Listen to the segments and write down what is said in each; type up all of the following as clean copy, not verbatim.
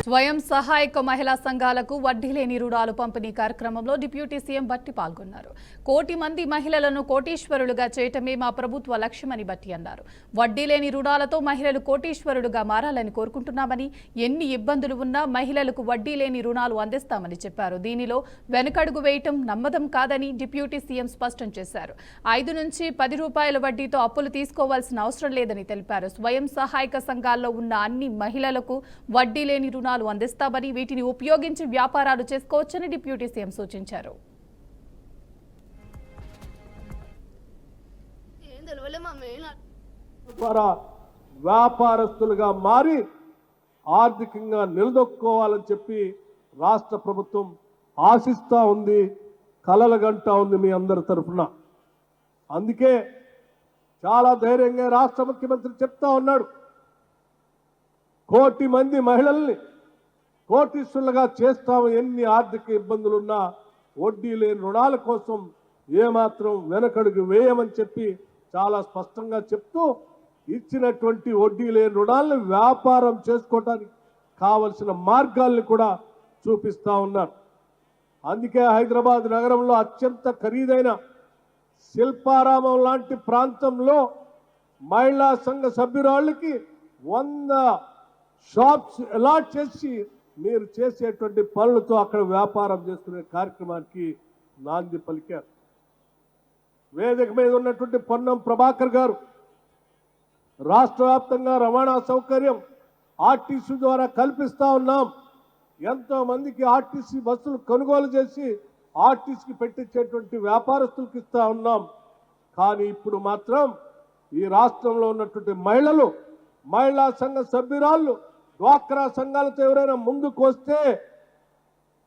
స్వయం సహాయక మహిళా సంఘాలకు వడ్డీ లేని రుణాలు పంపిణీ కార్యక్రమంలో డిప్యూటీ సీఎం బట్టి పాల్గొన్నారు. 1 కోటి మంది మహిళలను కోటీశ్వరులుగా చేయటమే మా ప్రభుత్వ లక్ష్యమని బట్టి అన్నారు. వడ్డీ లేని రుణాలతో మహిళలు కోటీశ్వరులుగా మారాలని కోరుకుంటున్నామని, ఎన్ని ఇబ్బందులు ఉన్నా మహిళలకు వడ్డీ లేని రుణాలు అందిస్తామని చెప్పారు. దీనిలో వెనకడుగు వేయటం నమ్మదం కాదని డిప్యూటీ సీఎం స్పష్టం చేశారు. 5 నుంచి 10 రూపాయల వడ్డీతో అప్పులు తీసుకోవాల్సిన అవసరం లేదని తెలిపారు. స్వయం సహాయక సంఘాల్లో ఉన్న అన్ని మహిళలకు వడ్డీ లేని రుణాలు అందిస్తామని, వీటిని ఉపయోగించి వ్యాపారాలు చేసుకోవచ్చని డిప్యూటీ సీఎం సూచించారు. ద్వారా వ్యాపారస్తులుగా మారి ఆర్థికంగా నిలదొక్కుకోవాలని చెప్పి రాష్ట్ర ప్రభుత్వం ఆశిస్తా ఉంది, కలలుగంటా ఉంది మీ అందరి తరఫున. అందుకే చాలా ధైర్యంగా రాష్ట్ర ముఖ్యమంత్రి చెప్తా ఉన్నాడు, 1 కోటి మంది మహిళల్ని కోటీశ్వరులుగా చేస్తాము. ఎన్ని ఆర్థిక ఇబ్బందులున్నా వడ్డీ లేని రుణాల కోసం ఏమాత్రం వెనకడుగు వేయమని చెప్పి చాలా స్పష్టంగా చెప్తూ, ఇచ్చినటువంటి వడ్డీ లేని రుణాలను వ్యాపారం చేసుకోవడానికి కావలసిన మార్గాల్ని కూడా చూపిస్తా ఉన్నారు. అందుకే హైదరాబాద్ నగరంలో అత్యంత ఖరీదైన శిల్పారామం లాంటి ప్రాంతంలో మహిళా సంఘ సభ్యురాళ్ళకి 100 షాప్స్ అలాట్ చేసి మీరు చేసేటువంటి పనులతో అక్కడ వ్యాపారం చేసుకునే కార్యక్రమానికి నాంది పలికారు. వేదిక మీద ఉన్నటువంటి పొన్నం ప్రభాకర్ గారు రాష్ట్ర వ్యాప్తంగా రవాణా సౌకర్యం ఆర్టీసీ ద్వారా కల్పిస్తా ఉన్నాం. ఎంతో మందికి ఆర్టీసీ బస్సులు కొనుగోలు చేసి ఆర్టీసీకి పెట్టించేటువంటి వ్యాపారస్తులకు ఇస్తా ఉన్నాం. కానీ ఇప్పుడు మాత్రం ఈ రాష్ట్రంలో ఉన్నటువంటి మహిళలు, మహిళా సంఘ సభ్యురాళ్ళు, డ్వాక్రా సంఘాలతో ఎవరైనా ముందుకు వస్తే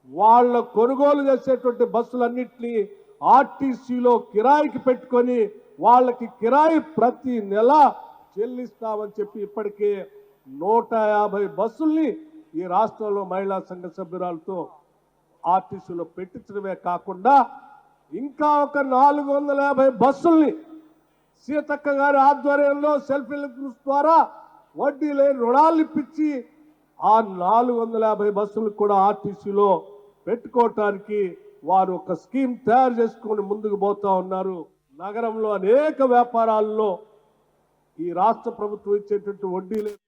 వాళ్ళ కొనుగోలు చేసేటువంటి బస్సులన్నింటినీ ఆర్టీసీలో కిరాయికి పెట్టుకొని వాళ్ళకి కిరాయి ప్రతి నెల చెల్లిస్తామని చెప్పి ఇప్పటికే 150 బస్సుల్ని ఈ రాష్ట్రంలో మహిళా సంఘ సభ్యురాలతో ఆర్టీసీలో పెట్టించడమే కాకుండా ఇంకా ఒక 450 బస్సుల్ని సీతక్క గారి ఆధ్వర్యంలో సెల్ఫ్ హెల్ప్ గ్రూప్స్ ద్వారా వడ్డీ లేని రుణాలు ఇప్పించి ఆ 450 బస్సులు కూడా ఆర్టీసీలో పెట్టుకోవటానికి వారు ఒక స్కీమ్ తయారు చేసుకొని ముందుకు పోతా ఉన్నారు. నగరంలో అనేక వ్యాపారాల్లో ఈ రాష్ట్ర ప్రభుత్వం ఇచ్చేటువంటి వడ్డీ లేని